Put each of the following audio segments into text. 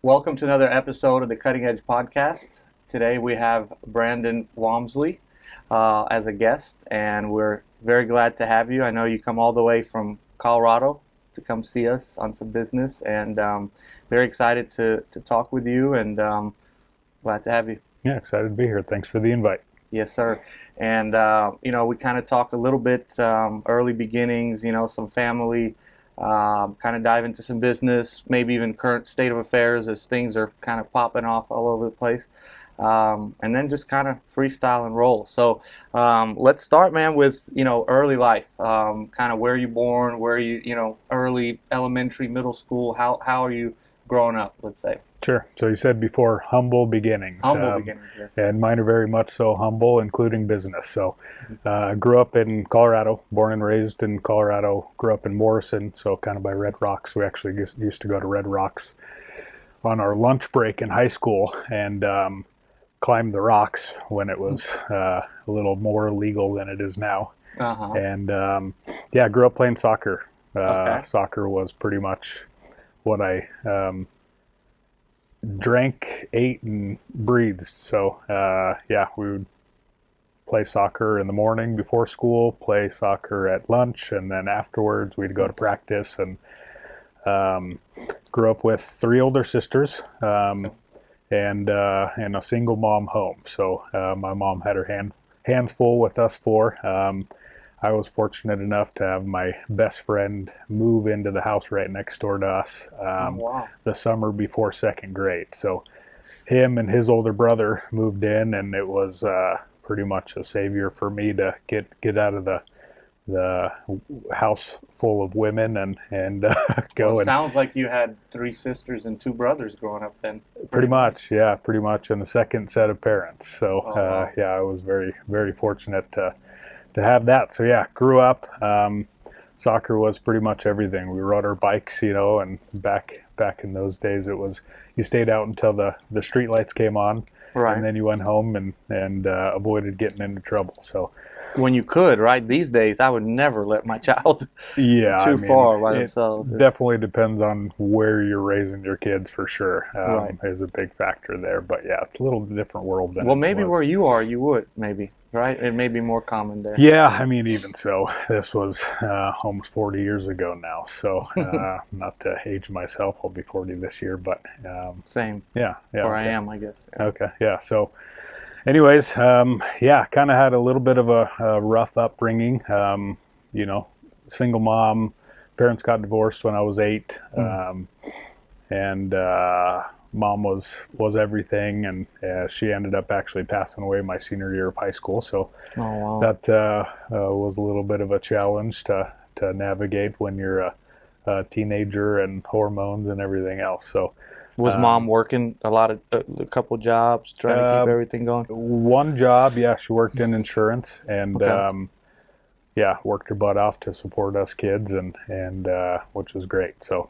Welcome to another episode of the Cutting Edge Podcast. Today we have Brandon Wamsley as a guest, and we're very glad to have you. I know you come all the way from Colorado to come see us on some business, and very excited to talk with you, and glad to have you. Yeah, excited to be here. Thanks for the invite. Yes, sir. And, we kind of talk a little bit early beginnings, some family, kind of dive into some business, maybe even current state of affairs as things are kind of popping off all over the place. And then just kind of freestyle and roll. So let's start, man, with, early life, kind of where you born, where you, early elementary, middle school, how are you growing up, let's say? Sure. So you said before, humble beginnings. Humble beginnings, yes. And mine are very much so humble, including business. So grew up in Colorado, born and raised in Colorado, grew up in Morrison, so kind of by Red Rocks. We actually used to go to Red Rocks on our lunch break in high school and climb the rocks when it was a little more legal than it is now. Uh-huh. And grew up playing soccer. Okay. Soccer was pretty much what I drank, ate, and breathed. So we would play soccer in the morning before school, play soccer at lunch, and then afterwards we'd go to practice. And grew up with 3 older sisters and a single mom home. So my mom had her hands full with us 4. I was fortunate enough to have my best friend move into the house right next door to us the summer before 2nd grade. So him and his older brother moved in, and it was pretty much a savior for me to get out of the house full of women and go. Well, it sounds like you had 3 sisters and 2 brothers growing up then. Pretty much, and the second set of parents. So wow. I was very, very fortunate to have that. So grew up. Soccer was pretty much everything. We rode our bikes, and back in those days it was you stayed out until the street lights came on, right? And then you went home and avoided getting into trouble. So when you could, right? These days I would never let my child far by themselves. Definitely depends on where you're raising your kids for sure. Right. Is a big factor there. But it's a little different world than maybe where you are, you would maybe. Right? It may be more common there. Yeah, even so, this was almost 40 years ago now. So not to age myself, I'll be 40 this year, but same. Yeah. Or okay. I am, I guess. Yeah. Okay, yeah. So anyways, kind of had a little bit of a rough upbringing. Single mom, parents got divorced when I was 8, and mom was everything, and she ended up actually passing away my senior year of high school. So that was a little bit of a challenge to navigate when you're a teenager and hormones and everything else. So was mom working a couple jobs, trying to keep everything going? One job, she worked in insurance, and worked her butt off to support us kids, and which was great. So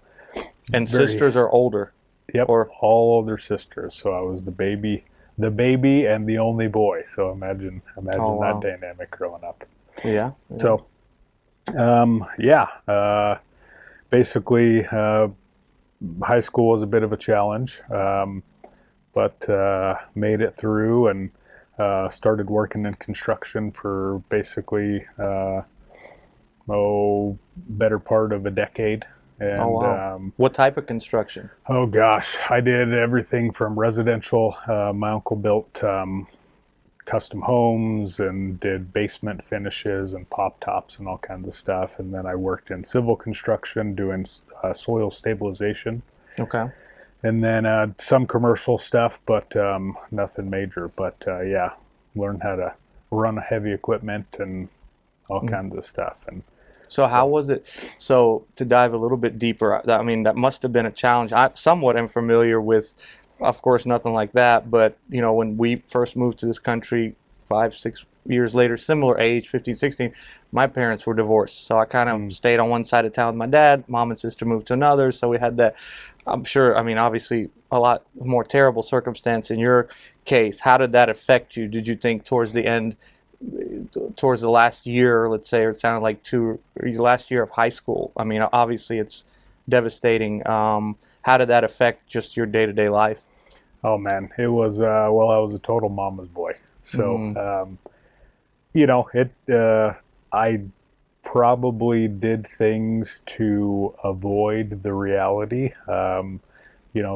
and sisters are older. Yep, or all older sisters. So I was the baby and the only boy. So imagine that dynamic growing up. Yeah. So, basically, high school was a bit of a challenge, but made it through and started working in construction for basically better part of a decade. And, what type of construction? Oh gosh, I did everything from residential. My uncle built custom homes and did basement finishes and pop tops and all kinds of stuff. And then I worked in civil construction doing soil stabilization. Okay. And then some commercial stuff, but nothing major. But learned how to run heavy equipment and all kinds of stuff. And so how was it? So to dive a little bit deeper, that must have been a challenge. I somewhat am familiar with, of course, nothing like that. But, when we first moved to this country 5-6 years later, similar age, 15, 16, my parents were divorced. So I kind of stayed on one side of town with my dad. Mom and sister moved to another. So we had that, I'm sure, obviously a lot more terrible circumstance in your case. How did that affect you? Did you think towards the end, towards the last year, let's say, or it sounded like last year of high school? Obviously it's devastating. How did that affect just your day-to-day life? Oh man, it was well, I was a total mama's boy. So I probably did things to avoid the reality.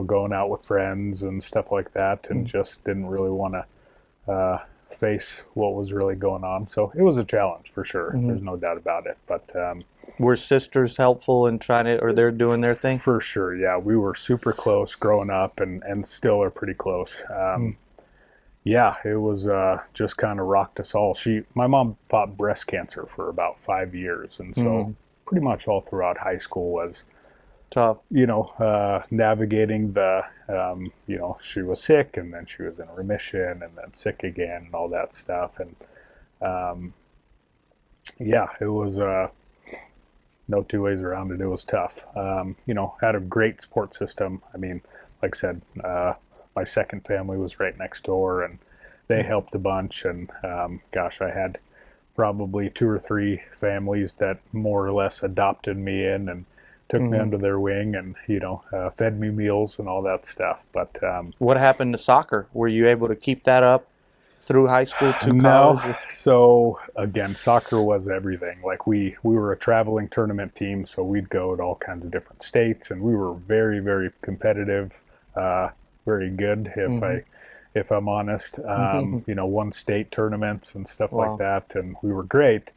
Going out with friends and stuff like that, and just didn't really want to face what was really going on. So it was a challenge for sure. There's no doubt about it. But were sisters helpful in trying to, or they're doing their thing? For sure, yeah. We were super close growing up, and still are pretty close. Yeah, it was just kind of rocked us all. My mom fought breast cancer for about 5 years, and so pretty much all throughout high school was tough. Navigating the, she was sick, and then she was in remission, and then sick again, and all that stuff. And it was no two ways around it. It was tough. Had a great support system. I mean, like I said, my second family was right next door, and they helped a bunch. And I had probably 2 or 3 families that more or less adopted me in and took me under their wing, and fed me meals and all that stuff. But what happened to soccer? Were you able to keep that up through high school to college? No. So again, soccer was everything. Like we were a traveling tournament team, so we'd go to all kinds of different states, and we were very, very competitive. Very good, if I'm honest. Won state tournaments and stuff like that, and we were great.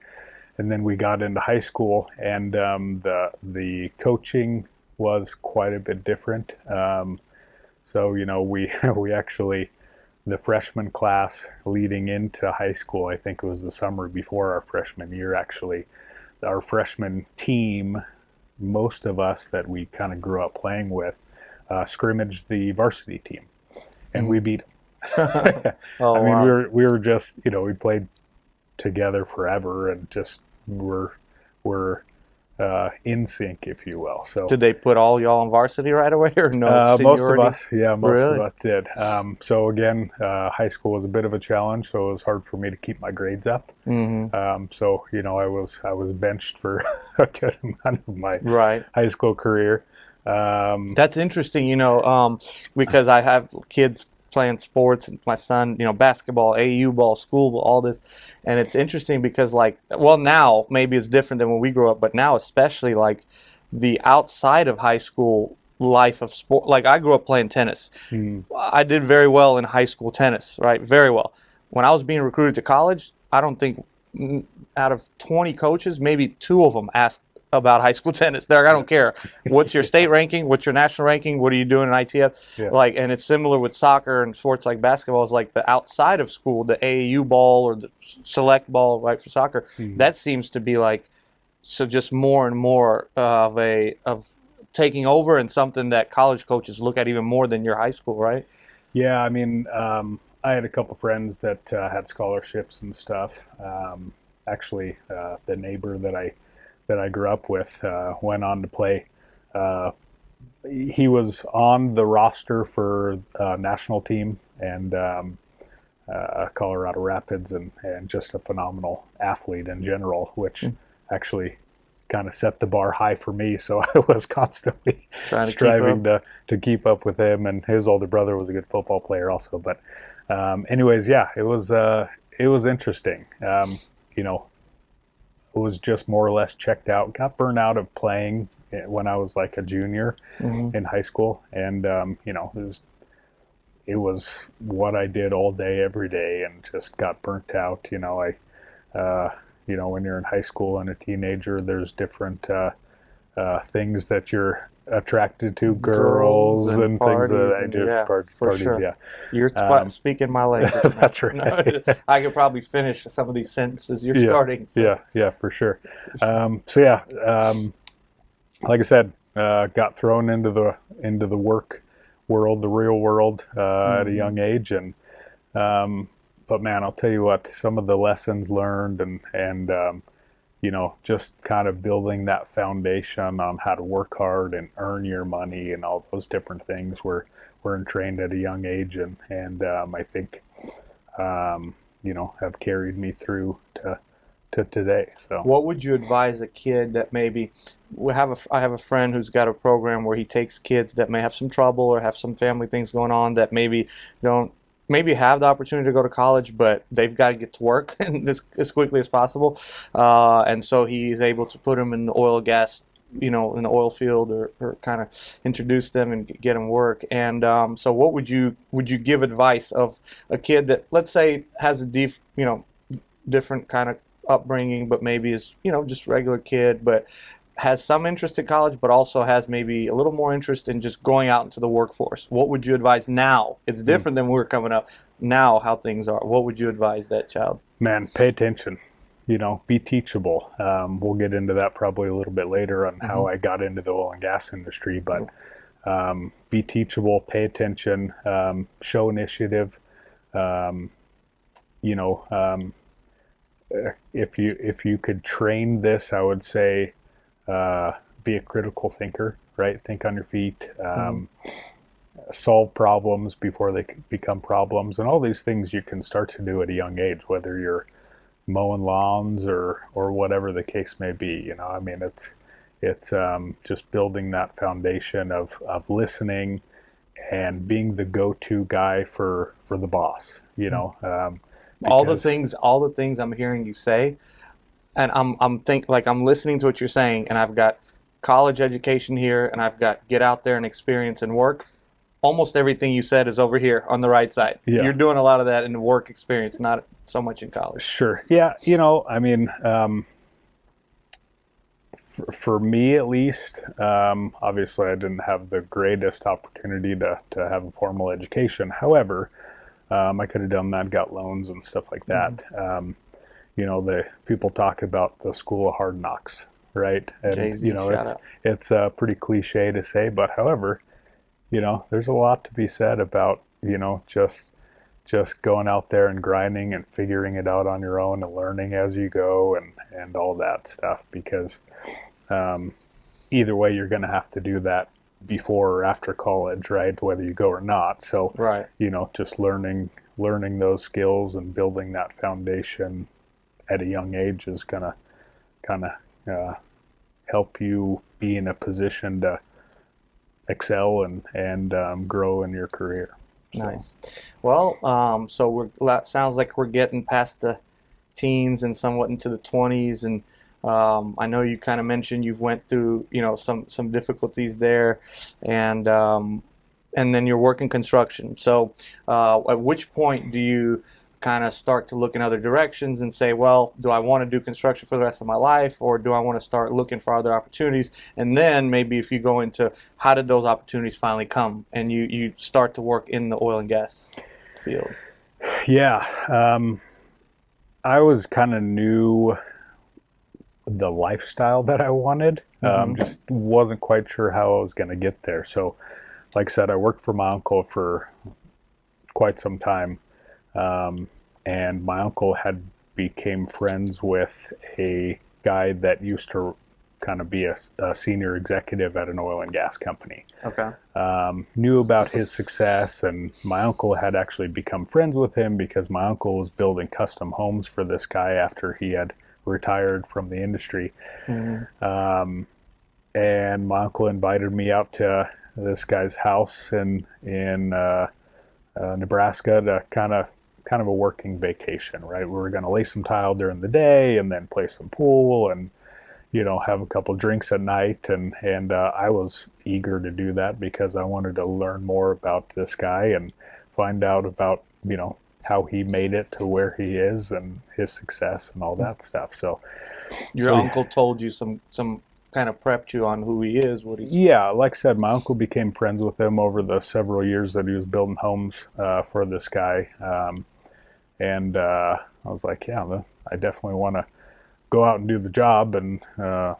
And then we got into high school, and the coaching was quite a bit different. We actually, the freshman class leading into high school, I think it was the summer before our freshman year, actually, our freshman team, most of us that we kind of grew up playing with, scrimmaged the varsity team, and we beat them. We were just, we played together forever, and just were in sync, if you will. So did they put all y'all on varsity right away, or no? Most of us did. So again, high school was a bit of a challenge, so it was hard for me to keep my grades up. So I was benched for a good amount of my high school career. That's interesting, because I have kids playing sports, and my son, basketball, AU ball, school ball, all this. And it's interesting because now maybe it's different than when we grew up, but now especially the outside of high school life of sport. Like I grew up playing tennis. I did very well in high school tennis, right? Very well. When I was being recruited to college, I don't think out of 20 coaches, maybe 2 of them asked about high school tennis. I don't care. What's your state ranking? What's your national ranking? What are you doing in ITF? Yeah. And it's similar with soccer and sports like basketball. Is like the outside of school, the AAU ball or the select ball, right, for soccer. That seems to be just more and more of taking over, and something that college coaches look at even more than your high school, right? Yeah, I mean, I had a couple friends that had scholarships and stuff. Actually, the neighbor that I grew up with went on to play. He was on the roster for national team and Colorado Rapids, and just a phenomenal athlete in general, which actually kind of set the bar high for me. So I was constantly striving to keep up with him, and his older brother was a good football player also. But anyways, yeah, it was interesting. Was just more or less checked out, got burned out of playing when I was like a junior in high school. And, it was what I did all day, every day, and just got burnt out. When you're in high school and a teenager, there's different things that you're attracted to, girls and things that I do. Parties, sure. Yeah. You're speaking my language. That's right. No, I could probably finish some of these sentences you're starting. So. Yeah, for sure. Like I said, got thrown into the work world, the real world, at a young age, and but man, I'll tell you what, some of the lessons learned and just kind of building that foundation on how to work hard and earn your money and all those different things were trained at a young age, and I think have carried me through to today. So what would you advise a kid that maybe I have a friend who's got a program where he takes kids that may have some trouble or have some family things going on that maybe don't maybe have the opportunity to go to college, but they've got to get to work as quickly as possible, and so he's able to put them in the oil gas, in the oil field, or kind of introduce them and get them work. And so what would you give advice of a kid that, let's say, has a different kind of upbringing, but maybe is, just regular kid, but has some interest in college, but also has maybe a little more interest in just going out into the workforce? What would you advise now? It's different than we were coming up. Now, how things are. What would you advise that child? Man, pay attention. Be teachable. We'll get into that probably a little bit later on how I got into the oil and gas industry, but be teachable, pay attention, show initiative. If you could train this, I would say be a critical thinker, right? Think on your feet, solve problems before they become problems, and all these things you can start to do at a young age, whether you're mowing lawns or whatever the case may be. It's just building that foundation of listening and being the go-to guy for the boss. All the things I'm hearing you say, and I'm listening to what you're saying, and I've got college education here, and I've got get out there and experience and work. Almost everything you said is over here on the right side. Yeah. You're doing a lot of that in the work experience, not so much in college. Sure. Yeah. For me at least, obviously I didn't have the greatest opportunity to have a formal education. However, I could have done that, got loans and stuff like that. The people talk about the school of hard knocks, right? And Jay-Z, it's pretty cliche to say, but however, there's a lot to be said about, just going out there and grinding and figuring it out on your own and learning as you go and all that stuff, because either way you're going to have to do that before or after college, right? Whether you go or not. So, right. Just learning those skills and building that foundation at a young age is going to kind of help you be in a position to excel and grow in your career. So. Nice. Well, so sounds like we're getting past the teens and somewhat into the 20s, and I know you kind of mentioned you've went through some difficulties there, and then you're working construction. So at which point do you kind of start to look in other directions and say, well, do I want to do construction for the rest of my life, or do I want to start looking for other opportunities? And then maybe if you go into how did those opportunities finally come, and you start to work in the oil and gas field? Yeah. I was kind of new the lifestyle that I wanted. Just wasn't quite sure how I was going to get there. So like I said, I worked for my uncle for quite some time. And my uncle had became friends with a guy that used to kind of be a senior executive at an oil and gas company. Okay. Knew about his success, and my uncle had actually become friends with him because my uncle was building custom homes for this guy after he had retired from the industry. And my uncle invited me out to this guy's house in Nebraska to kind of a working vacation, right? We were going to lay some tile during the day and then play some pool and, have a couple drinks at night. And I was eager to do that because I wanted to learn more about this guy and find out about, how he made it to where he is and his success and all that stuff. So your uncle told you some kind of prepped you on who he is, what he's... Yeah, like I said, my uncle became friends with him over the several years that he was building homes for this guy. And I was like, yeah, I definitely want to go out and do the job, and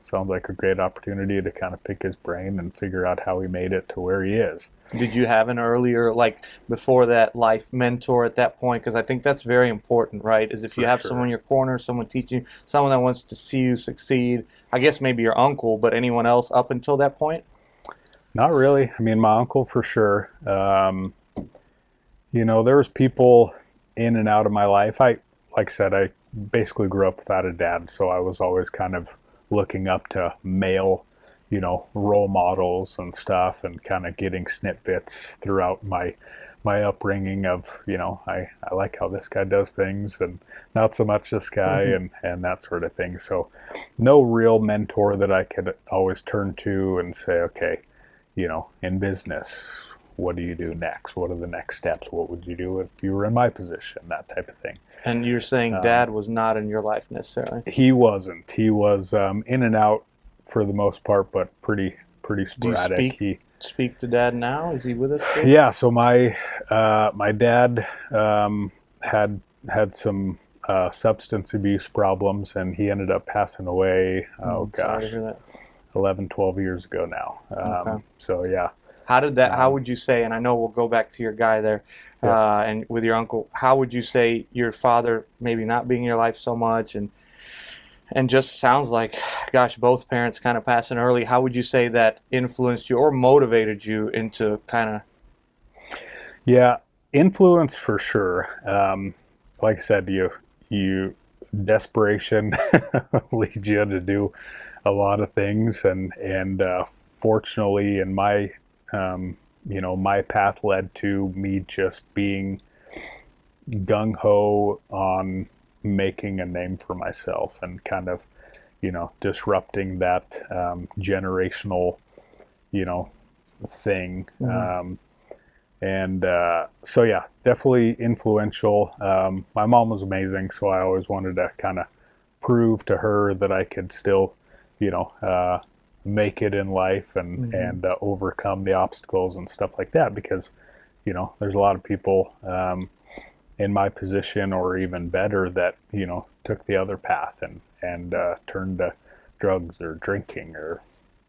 sounds like a great opportunity to kind of pick his brain and figure out how he made it to where he is. Did you have an earlier, before that, life mentor at that point? Because I think that's very important, right? Is if you have someone in your corner, someone teaching you, someone that wants to see you succeed. I guess maybe your uncle, but anyone else up until that point? Not really. I mean, my uncle for sure. There was people in and out of my life. like I said, I basically grew up without a dad, so I was always kind of looking up to male, role models and stuff, and kind of getting snippets throughout my upbringing of, I like how this guy does things and not so much this guy, and that sort of thing. So no real mentor that I could always turn to and say, okay, in business, what do you do next? What are the next steps? What would you do if you were in my position? That type of thing. And you're saying dad was not in your life necessarily? He wasn't. He was in and out for the most part, but pretty sporadic. Do you speak to dad now? Is he with us still? Yeah. So my dad had some substance abuse problems, and he ended up passing away. Sorry to hear that. 11, 12 years ago now. Okay. So yeah. How did that? How would you say? And I know we'll go back to your guy there, and with your uncle. How would you say your father maybe not being in your life so much, and just sounds like, gosh, both parents kind of passing early. How would you say that influenced you or motivated you into kind of? Yeah, influence for sure. Like I said, you desperation leads you to do a lot of things, and fortunately, in my my path led to me just being gung-ho on making a name for myself and kind of, disrupting that generational, thing. So yeah, definitely influential. My mom was amazing, so I always wanted to kind of prove to her that I could still, make it in life and overcome the obstacles and stuff like that, because there's a lot of people in my position or even better that took the other path and turned to drugs or drinking or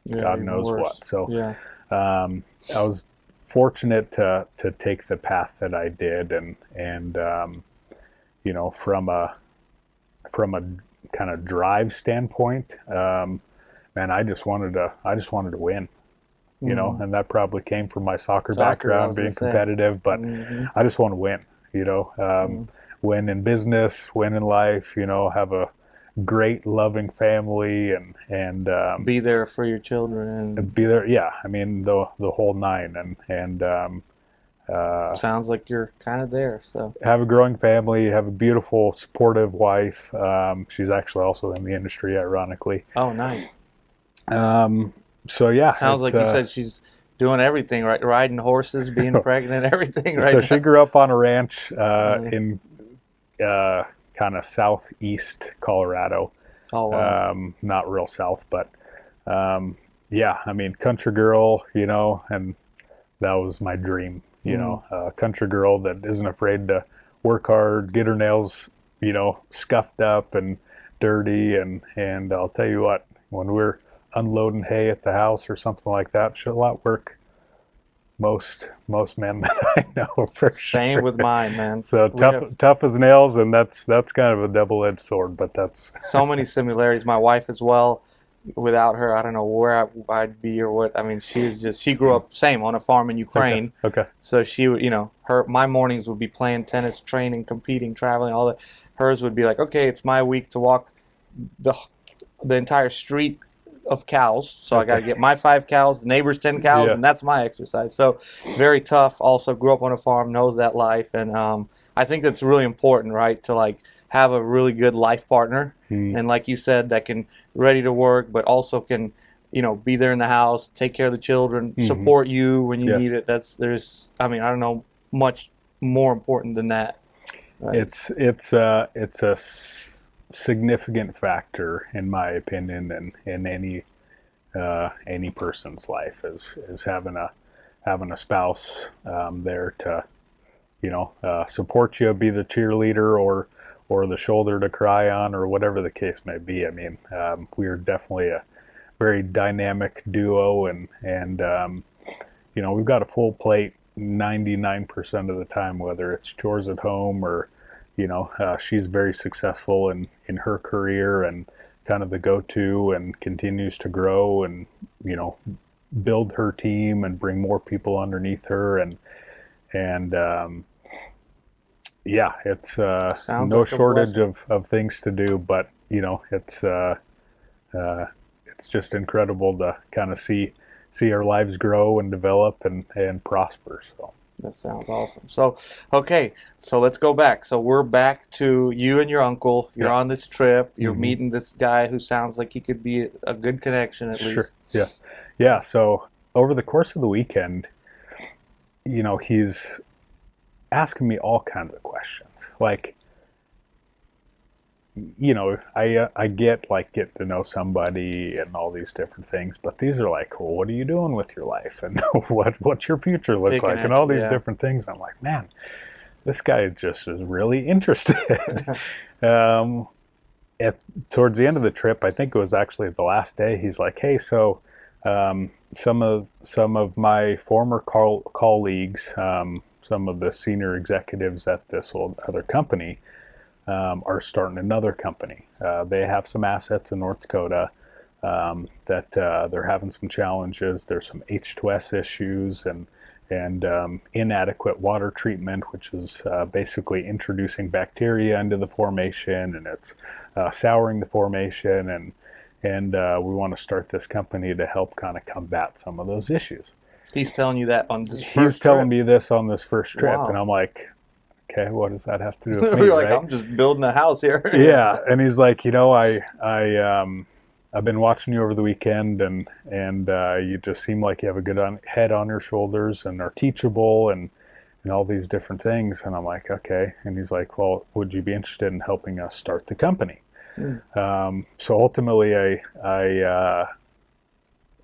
God knows worse. what. So yeah. I was fortunate to take the path that I did, and from a kind of drive standpoint, man, I just wanted to win, and that probably came from my soccer background, being competitive, but I just want to win, win in business, win in life, have a great loving family, and be there for your children, and be there. Yeah. I mean, the whole nine, and sounds like you're kind of there. So have a growing family, have a beautiful, supportive wife. She's actually also in the industry, ironically. Oh, nice. So yeah, sounds like you said she's doing everything right, riding horses, being pregnant, everything right. So now. she grew up on a ranch in kind of southeast Colorado. Oh, wow. Not real south, but yeah, I mean, country girl, and that was my dream, a country girl that isn't afraid to work hard, get her nails, scuffed up and dirty, and I'll tell you what, when we're unloading hay at the house or something like that, she'll outwork most men that I know for sure. Same with mine, man. So tough as nails, and that's kind of a double-edged sword, but that's so many similarities. My wife as well. Without her, I don't know where I'd be or what. I mean, she grew up on a farm in Ukraine. Okay. So she would, my mornings would be playing tennis, training, competing, traveling, all that. Hers would be like, okay, it's my week to walk the entire street of cows, so I got to get my 5 cows, the neighbor's 10 cows, and that's my exercise. So very tough. Also grew up on a farm, knows that life, and I think that's really important, right? To have a really good life partner, and like you said, that can ready to work, but also can be there in the house, take care of the children, support you when you need it. I don't know much more important than that. Right? It's a significant factor, in my opinion, in any person's life is having a spouse there to support you, be the cheerleader or the shoulder to cry on, or whatever the case may be. I mean, we are definitely a very dynamic duo, and we've got a full plate 99% of the time, whether it's chores at home or she's very successful in her career and kind of the go-to, and continues to grow and, build her team and bring more people underneath her. And yeah, it's Sounds no like a shortage blessing. of things to do, but it's just incredible to kind of see our lives grow and develop and prosper. So That sounds awesome. So, okay, so let's go back. So we're back to you and your uncle. You're yeah, on this trip. You're hmm meeting this guy who sounds like he could be a good connection at sure, least. yeah, yeah. So over the course of the weekend, he's asking me all kinds of questions, like I get like get to know somebody and all these different things, but these are like, well, what are you doing with your life, and what's your future look Picking like, and at all you, these yeah. different things. I'm like, man, this guy just is really interested. um, at, Towards the end of the trip, I think it was actually the last day, he's like, hey, so some of my former colleagues, some of the senior executives at this old other company, are starting another company. They have some assets in North Dakota that they're having some challenges. There's some H2S issues and inadequate water treatment, which is basically introducing bacteria into the formation, and it's souring the formation. And we want to start this company to help kind of combat some of those issues. He's telling you that on this He's first telling trip. me this on this first trip, and Wow. I'm like, okay, what does that have to do with me, You're like, right? I'm just building a house here. Yeah, and he's like, I've been watching you over the weekend, and you just seem like you have a good head on your shoulders and are teachable and all these different things. And I'm like, okay. And he's like, well, would you be interested in helping us start the company? Mm. So ultimately, I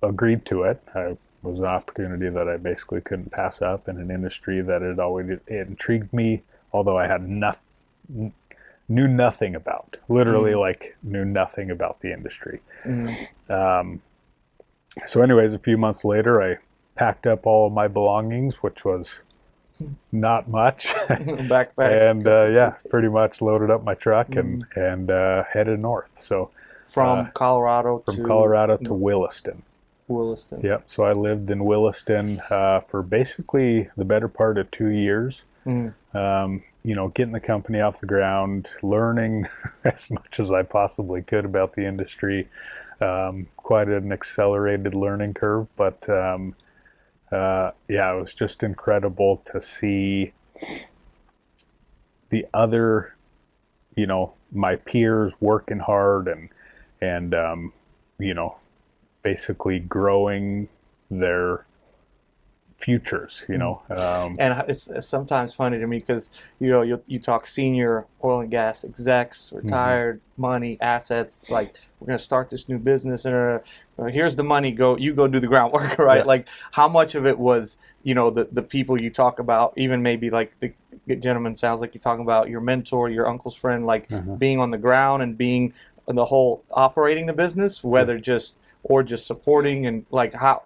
agreed to it. It was an opportunity that I basically couldn't pass up in an industry that had always intrigued me, although I had knew nothing about. Literally, Mm. like knew nothing about the industry. Mm. Um, so, anyways, a few months later, I packed up all of my belongings, which was not much, Backpack, and couple yeah, suitcases. pretty much loaded up my truck and Mm. headed north. So uh, From Colorado from to Colorado to Williston. Williston. Yep. So I lived in Williston for basically the better part of 2 years. Mm. Getting the company off the ground, learning as much as I possibly could about the industry. Quite an accelerated learning curve, but yeah, it was just incredible to see the other, my peers working hard and basically growing their futures. And it's sometimes funny to me because you talk senior oil and gas execs, Mhm. retired, money, assets. It's like we're gonna start this new business, and here's the money. Go do the groundwork, right? Yeah. Like how much of it was the people you talk about, even maybe like the gentleman sounds like you're talking about your mentor, your uncle's friend, like Uh-huh. being on the ground and being the whole operating the business, Yeah. whether just supporting and like how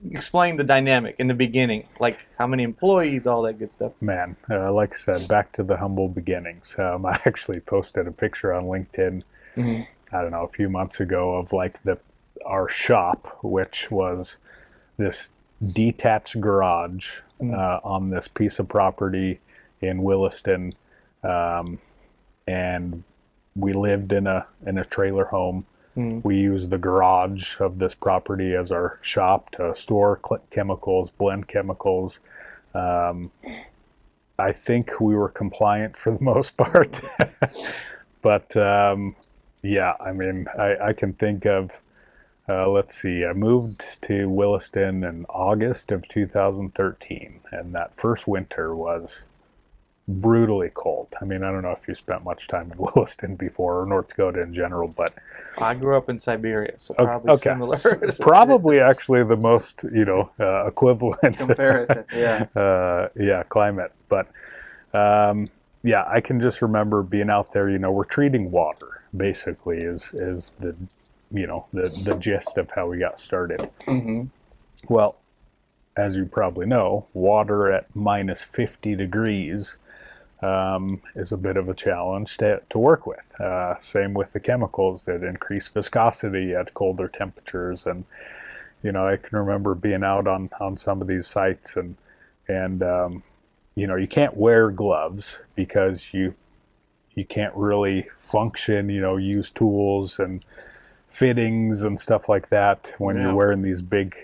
explain the dynamic in the beginning, like how many employees, all that good stuff. Man, like I said, back to the humble beginnings. I actually posted a picture on LinkedIn, Mm-hmm. I don't know, a few months ago of like our shop, which was this detached garage on this piece of property in Williston, um, and we lived in a trailer home. Mm-hmm. We used the garage of this property as our shop to store chemicals, blend chemicals. Um, I think we were compliant for the most part, but yeah, I mean, I can think of. Let's see. I moved to Williston in August of 2013, and that first winter was brutally cold. I mean, I don't know if you spent much time in Williston before or North Dakota in general, but I grew up in Siberia, so probably okay, similar. probably actually the most equivalent Comparison, yeah. yeah, climate. But yeah, I can just remember being out there. We're treating water basically is the the gist of how we got started. Mm-hmm. Well, as you probably know, water at minus 50 degrees is a bit of a challenge to work with. Same with the chemicals that increase viscosity at colder temperatures. And, I can remember being out on some of these sites and you can't wear gloves because you can't really function, use tools and fittings and stuff like that when you're wearing these big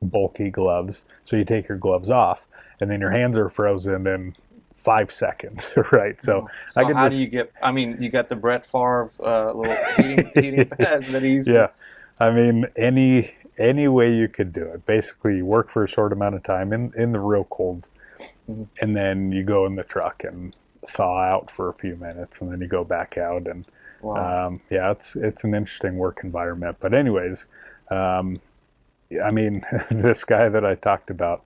bulky gloves. So you take your gloves off and then your hands are frozen in 5 seconds, right? So how do you get, I mean, you got the Brett Favre little heating pads that he used to. I mean, any way you could do it. Basically, you work for a short amount of time in the real cold, and then you go in the truck and thaw out for a few minutes, and then you go back out. And it's an interesting work environment. But anyways, I mean, this guy that I talked about,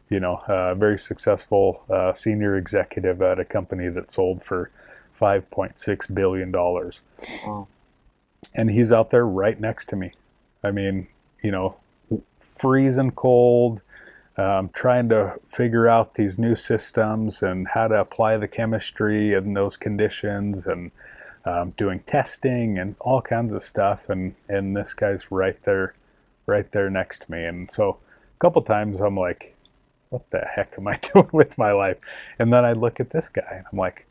very successful senior executive at a company that sold for $5.6 billion. Wow. And he's out there right next to me. I mean, freezing cold, trying to figure out these new systems and how to apply the chemistry in those conditions, and doing testing and all kinds of stuff. And this guy's right there next to me. And so a couple times I'm like, what the heck am I doing with my life? And then I look at this guy and I'm like,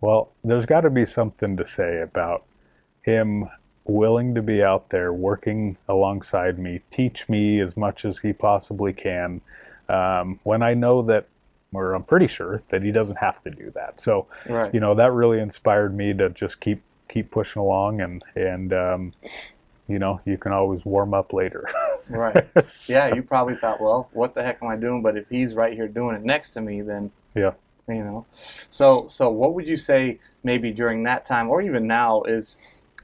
well, there's got to be something to say about him willing to be out there working alongside me, teach me as much as he possibly can, when I know that, or I'm pretty sure that he doesn't have to do that. So, that really inspired me to just keep pushing along, and you can always warm up later. Right. Yeah, you probably thought, well, what the heck am I doing? But if he's right here doing it next to me, then So what would you say maybe during that time, or even now, is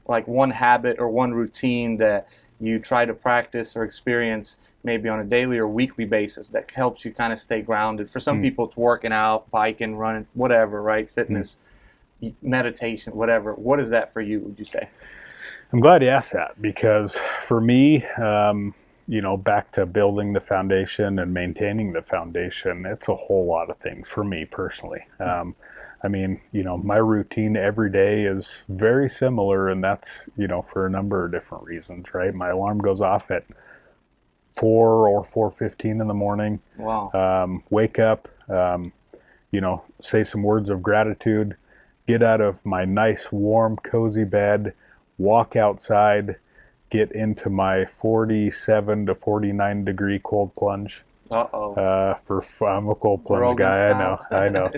like one habit or one routine that you try to practice or experience maybe on a daily or weekly basis that helps you kind of stay grounded? For some people, it's working out, biking, running, whatever, right? Fitness, meditation, whatever. What is that for you, would you say? I'm glad you asked that, because for me, back to building the foundation and maintaining the foundation, it's a whole lot of things for me personally. I mean, my routine every day is very similar, and that's, for a number of different reasons, right? My alarm goes off at 4 or 4:15 in the morning. Wow. Wake up, say some words of gratitude, get out of my nice, warm, cozy bed, walk outside, get into my 47 to 49 degree cold plunge. I'm a cold plunge guy. I know.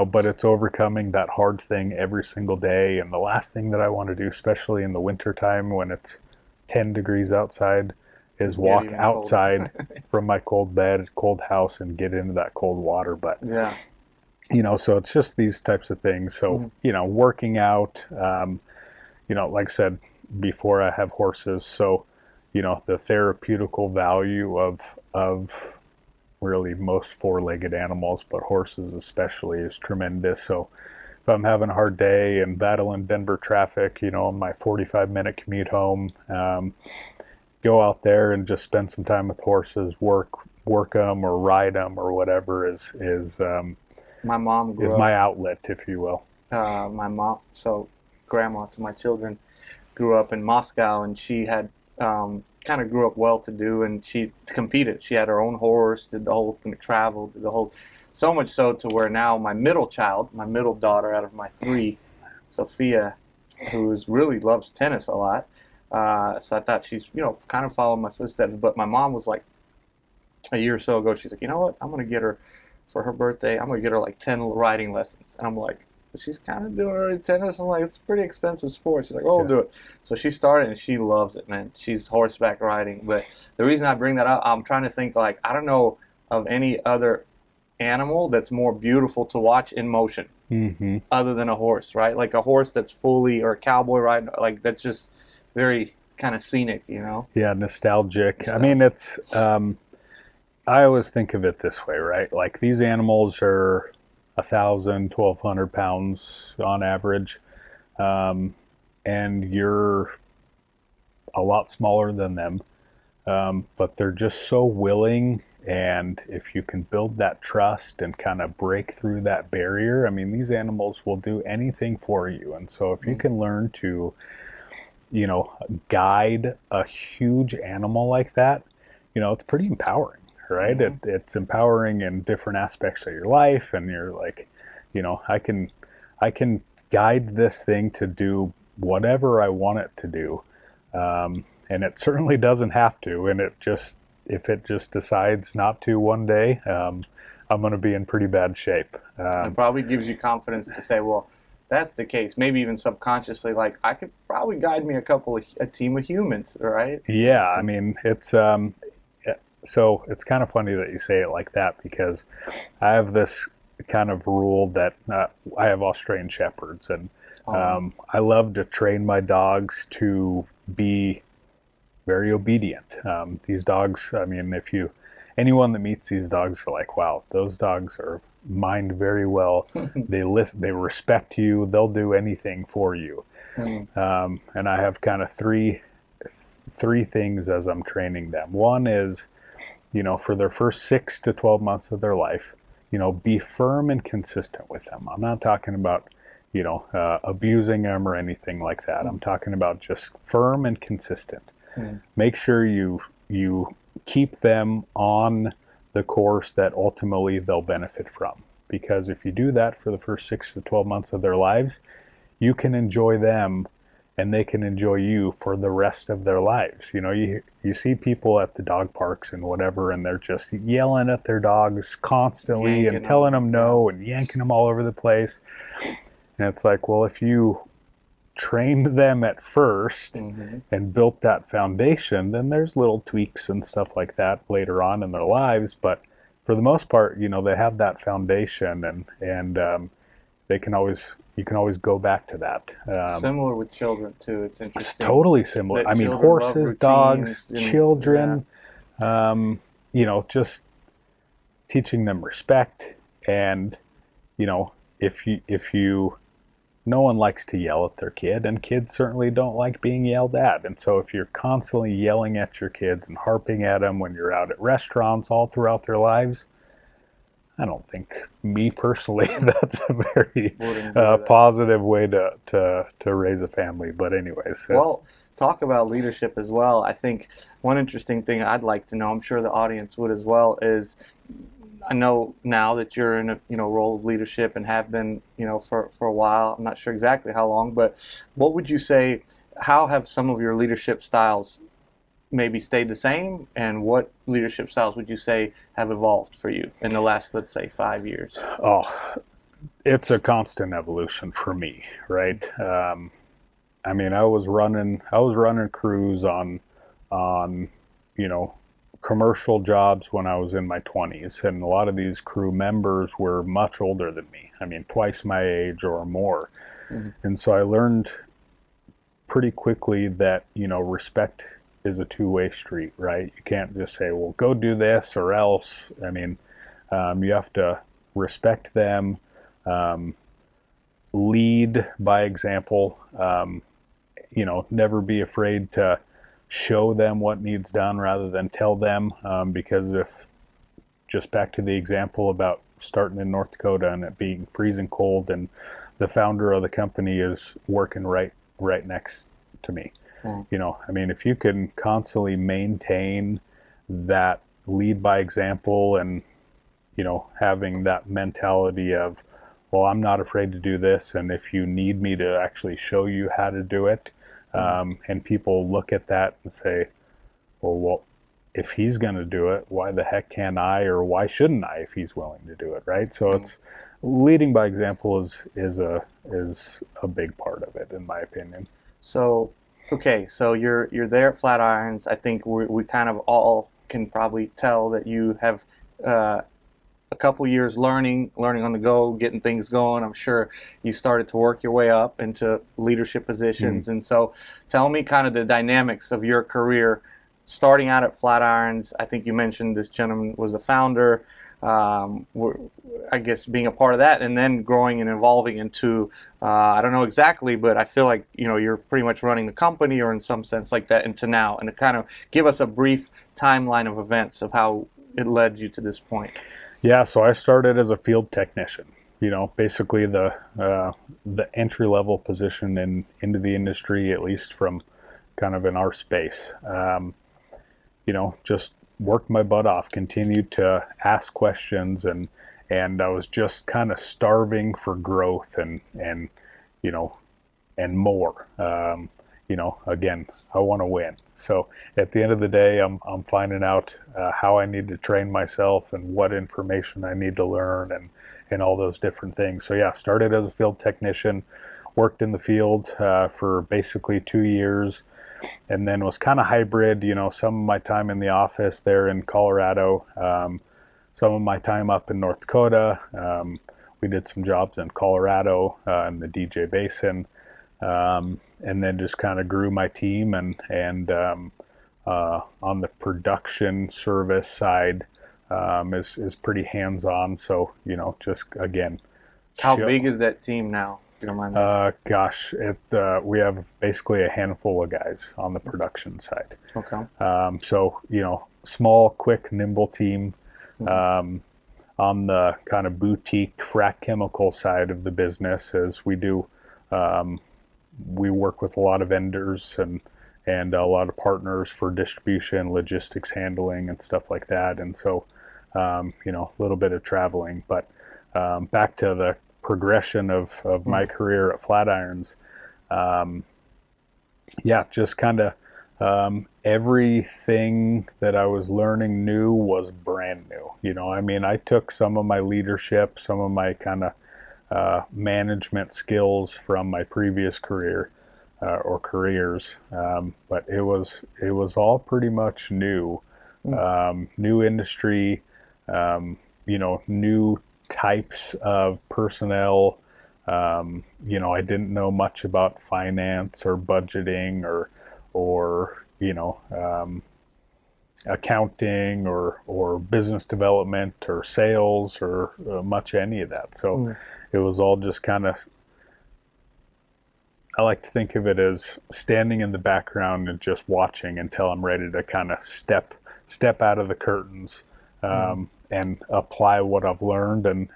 But it's overcoming that hard thing every single day. And the last thing that I want to do, especially in the winter time when it's 10 degrees outside, is walk outside from my cold bed, cold house, and get into that cold water. But so it's just these types of things. So, working out, like I said before, I have horses. So, the therapeutical value of really most four-legged animals, but horses especially, is tremendous. So if I'm having a hard day and battling Denver traffic, my 45-minute commute home, go out there and just spend some time with horses, work them or ride them or whatever is my mom is my outlet, if you will. My mom, so grandma to my children, grew up in Moscow, and she had kind of grew up well-to-do, and she competed. She had her own horse, did the whole thing, traveled, did the whole, so much so to where now my middle daughter out of my 3, Sophia, who really loves tennis a lot. So I thought she's, kind of following my footsteps. But my mom was like, a year or so ago, she's like, you know what, I'm going to get her, for her birthday, I'm going to get her like 10 riding lessons. And I'm like, but she's kind of doing already tennis. I'm like, it's a pretty expensive sport. She's like, oh, I'll do it. So she started, and she loves it, man. She's horseback riding. But the reason I bring that up, I'm trying to think, like, I don't know of any other animal that's more beautiful to watch in motion other than a horse, right? Like a horse that's fully, or a cowboy riding, like that's just very kind of scenic, Yeah, nostalgic. I mean, it's, I always think of it this way, right? Like these animals are 1,000, 1,200 pounds on average, and you're a lot smaller than them, but they're just so willing. And if you can build that trust and kind of break through that barrier, I mean, these animals will do anything for you. And so if you can learn to, guide a huge animal like that, it's pretty empowering, right? It's empowering in different aspects of your life, and you're like, I can guide this thing to do whatever I want it to do, and it certainly doesn't have to. And if it just decides not to one day, I'm going to be in pretty bad shape. It probably gives you confidence to say, well, that's the case. Maybe even subconsciously, like, I could probably guide me a team of humans, right? Yeah, I mean, so it's kind of funny that you say it like that, because I have this kind of rule that I have Australian Shepherds, and I love to train my dogs to be very obedient. These dogs, I mean, anyone that meets these dogs are like, wow, those dogs are mind very well. They listen, they respect you, they'll do anything for you. And I have kind of three things as I'm training them. One is, for their first 6 to 12 months of their life, be firm and consistent with them. I'm not talking about, abusing them or anything like that. I'm talking about just firm and consistent. Make sure you keep them on the course that ultimately they'll benefit from. Because if you do that for the first 6 to 12 months of their lives, you can enjoy them and they can enjoy you for the rest of their lives. You see people at the dog parks and whatever, and they're just yelling at their dogs constantly, yanking and telling them no, and yanking them all over the place. And it's like, well, if you trained them at first and built that foundation, then there's little tweaks and stuff like that later on in their lives. But for the most part, they have that foundation, and you can always go back to that. Similar with children too. It's interesting. It's totally similar. I mean, horses, dogs, children. Just teaching them respect, and if you no one likes to yell at their kid, and kids certainly don't like being yelled at. And so if you're constantly yelling at your kids and harping at them when you're out at restaurants all throughout their lives, I don't think, me personally, that's a very positive way to raise a family. But anyways. Well, talk about leadership as well. I think one interesting thing I'd like to know, I'm sure the audience would as well, is I know now that you're in a role of leadership and have been for a while. I'm not sure exactly how long, but what would you say? How have some of your leadership styles maybe stayed the same, and what leadership styles would you say have evolved for you in the last, let's say, 5 years? Oh, it's a constant evolution for me, right? I mean, I was running crews on commercial jobs when I was in my 20s, and a lot of these crew members were much older than me. I mean, twice my age or more. And so I learned pretty quickly that respect is a two-way street, right? You can't just say, well, go do this or else. I mean, you have to respect them, lead by example, never be afraid to show them what needs done rather than tell them, because if, just back to the example about starting in North Dakota and it being freezing cold, and the founder of the company is working right next to me. I mean, if you can constantly maintain that lead by example, and having that mentality of, well, I'm not afraid to do this, and if you need me to actually show you how to do it, and people look at that and say, well, if he's going to do it, why the heck can't I, or why shouldn't I if he's willing to do it, right? So it's leading by example is a big part of it, in my opinion. So, okay, so you're there at Flatirons. I think we kind of all can probably tell that you have a couple years learning on the go, getting things going. I'm sure you started to work your way up into leadership positions. And so tell me kind of the dynamics of your career starting out at Flatirons. I think you mentioned this gentleman was the founder, I guess being a part of that, and then growing and evolving into, I don't know exactly, but I feel like, you're pretty much running the company, or in some sense like that, into now, and to kind of give us a brief timeline of events of how it led you to this point. Yeah, so I started as a field technician, basically the entry-level position into the industry, at least from kind of in our space. Just worked my butt off, continued to ask questions, and I was just kind of starving for growth and you know, and more. You know, again, I want to win. So at the end of the day, I'm finding out how I need to train myself and what information I need to learn and all those different things. So yeah, started as a field technician, worked in the field for basically 2 years, and then was kind of hybrid, you know, some of my time in the office there in Colorado, some of my time up in North Dakota. We did some jobs in Colorado in the DJ Basin. And then just kind of grew my team and on the production service side is pretty hands-on. So, you know, just again. How big is that team now, if you don't mind asking? Gosh, we have basically a handful of guys on the production side. Okay. So, you know, small, quick, nimble team. On the kind of boutique frac chemical side of the business, as we do, we work with a lot of vendors and a lot of partners for distribution, logistics handling, and stuff like that. And so, you know, a little bit of traveling. But back to the progression of my career at Flatirons, yeah, just kind of everything that I was learning new was brand new. You know, I mean, I took some of my leadership, some of my kind of management skills from my previous career or careers, but it was all pretty much new, new industry, you know, new types of personnel. You know, I didn't know much about finance or budgeting or you know, accounting or business development or sales or much any of that. So it was all just kind of, I like to think of it as standing in the background and just watching until I'm ready to kind of step out of the curtains and apply what I've learned and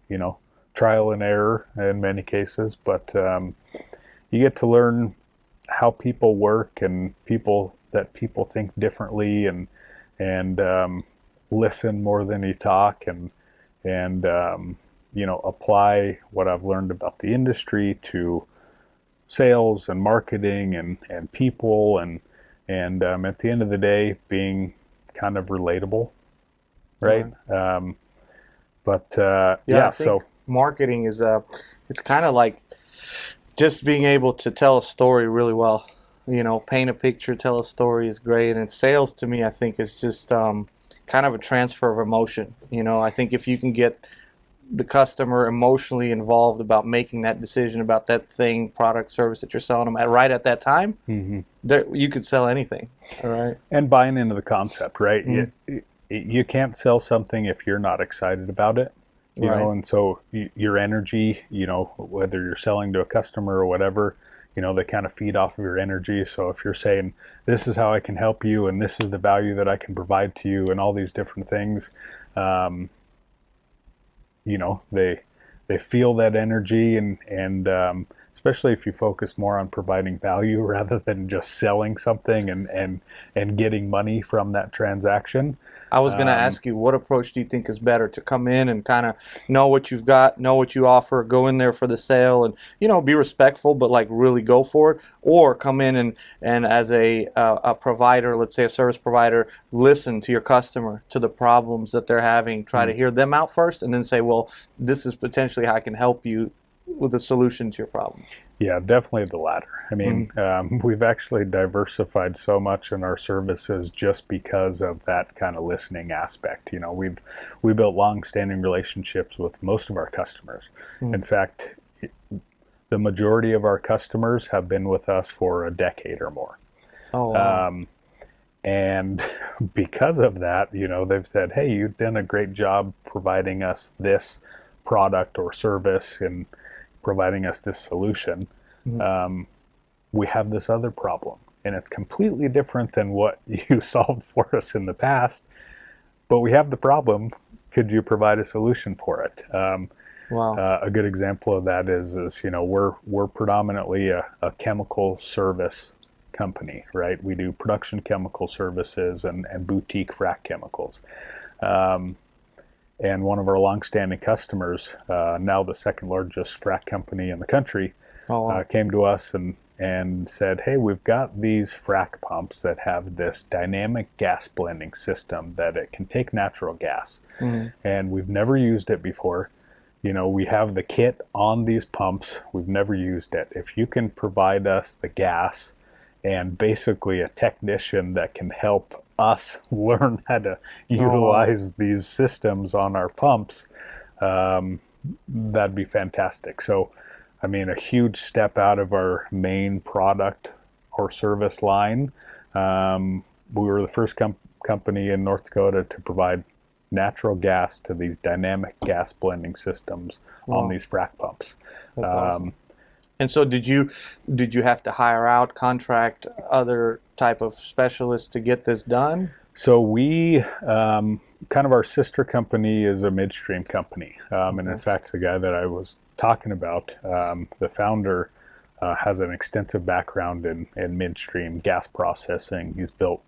you know, trial and error in many cases. But you get to learn how people work and people think differently and listen more than you talk and you know, apply what I've learned about the industry to sales and marketing and people and at the end of the day being kind of relatable, right? But yeah, so marketing is it's kind of like just being able to tell a story really well. You know, paint a picture, tell a story is great. And sales to me, I think, is just kind of a transfer of emotion. You know, I think if you can get the customer emotionally involved about making that decision about that thing, product, service that you're selling them right at that time, you could sell anything. All right. And buying into the concept, right? You can't sell something if you're not excited about it. You know, and so your energy, you know, whether you're selling to a customer or whatever, you know, they kind of feed off of your energy. So if you're saying, this is how I can help you and this is the value that I can provide to you and all these different things, you know, they feel that energy and especially if you focus more on providing value rather than just selling something and getting money from that transaction. I was going to ask you, what approach do you think is better, to come in and kind of know what you've got, know what you offer, go in there for the sale and, you know, be respectful, but like really go for it, or come in and as a provider, let's say a service provider, listen to your customer, to the problems that they're having, try to hear them out first and then say, well, this is potentially how I can help you with a solution to your problem? Yeah, definitely the latter. I mean, we've actually diversified so much in our services just because of that kind of listening aspect. You know, we built long-standing relationships with most of our customers. In fact, the majority of our customers have been with us for a decade or more. Oh, wow. And because of that, you know, they've said, hey, you've done a great job providing us this product or service and providing us this solution. We have this other problem and it's completely different than what you solved for us in the past, but we have the problem. Could you provide a solution for it? Wow. A good example of that is you know, we're predominantly a chemical service company, right? We do production chemical services and boutique frac chemicals. And one of our longstanding customers, now the second largest frac company in the country, came to us and said, hey, we've got these frac pumps that have this dynamic gas blending system that it can take natural gas. And we've never used it before. You know, we have the kit on these pumps. We've never used it. If you can provide us the gas and basically a technician that can help us learn how to utilize these systems on our pumps, that'd be fantastic. So, I mean, a huge step out of our main product or service line. We were the first company in North Dakota to provide natural gas to these dynamic gas blending systems on these frac pumps. That's awesome. And so did you have to hire out, contract other type of specialists to get this done? So we, kind of our sister company is a midstream company. And in fact, the guy that I was talking about, the founder, has an extensive background in midstream gas processing. He's built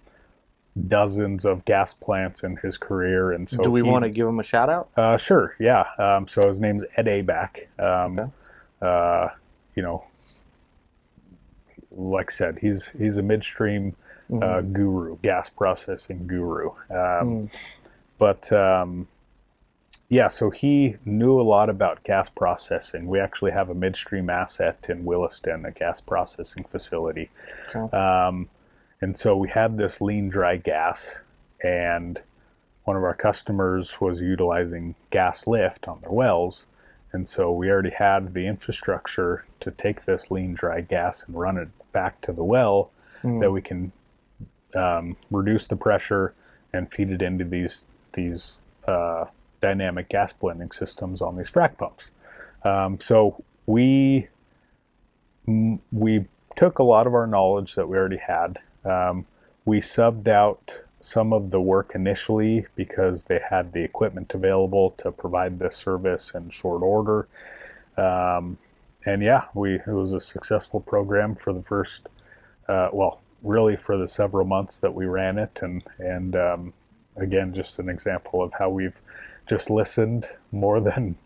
dozens of gas plants in his career. And so do we want to give him a shout out? Sure. Yeah. So his name's Ed Aback. You know, like I said, he's a midstream guru, gas processing guru. But yeah, so he knew a lot about gas processing. We actually have a midstream asset in Williston, a gas processing facility. And so we had this lean dry gas, and one of our customers was utilizing gas lift on their wells. And so we already had the infrastructure to take this lean dry gas and run it back to the well, that we can reduce the pressure and feed it into these dynamic gas blending systems on these frac pumps. So we took a lot of our knowledge that we already had. We subbed out some of the work initially because they had the equipment available to provide this service in short order. And yeah, it was a successful program for the first, really for the several months that we ran it. And again, just an example of how we've just listened more than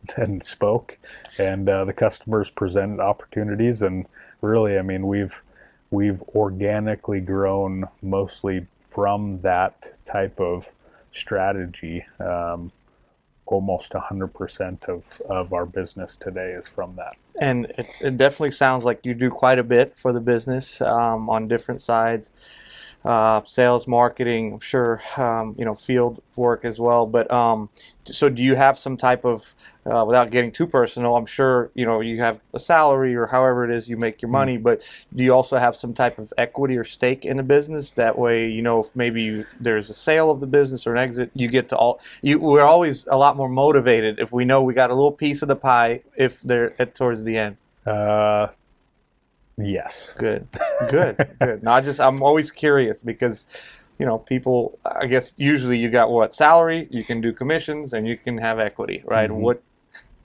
spoke, and the customers presented opportunities. And really, I mean, we've organically grown mostly from that type of strategy. Almost 100% of our business today is from that. And it definitely sounds like you do quite a bit for the business on different sides. Sales, marketing, I'm sure, field work as well. But so do you have some type of, without getting too personal, I'm sure, you have a salary or however it is you make your money, but do you also have some type of equity or stake in the business? That way, if maybe there's a sale of the business or an exit, you get to we're always a lot more motivated if we know we got a little piece of the pie if they're towards the end. Yes. Good. No, I'm always curious because, people, I guess usually you got what? Salary, you can do commissions, and you can have equity, right?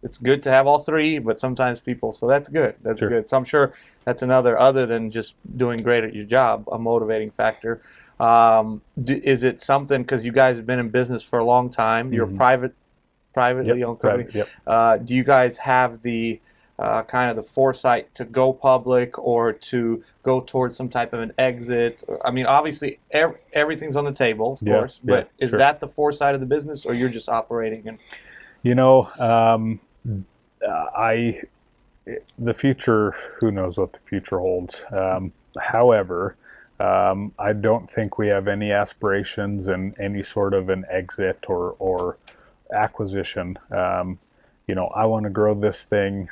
It's good to have all three, but sometimes so that's good. That's Sure. good. So I'm sure that's other than just doing great at your job, a motivating factor. Is it something, because you guys have been in business for a long time, you're a privately owned company. Do you guys have the kind of the foresight to go public or to go towards some type of an exit? I mean, obviously everything's on the table, of course, but is that the foresight of the business, or you're just operating? The future, who knows what the future holds. However, I don't think we have any aspirations in any sort of an exit or acquisition. I want to grow this thing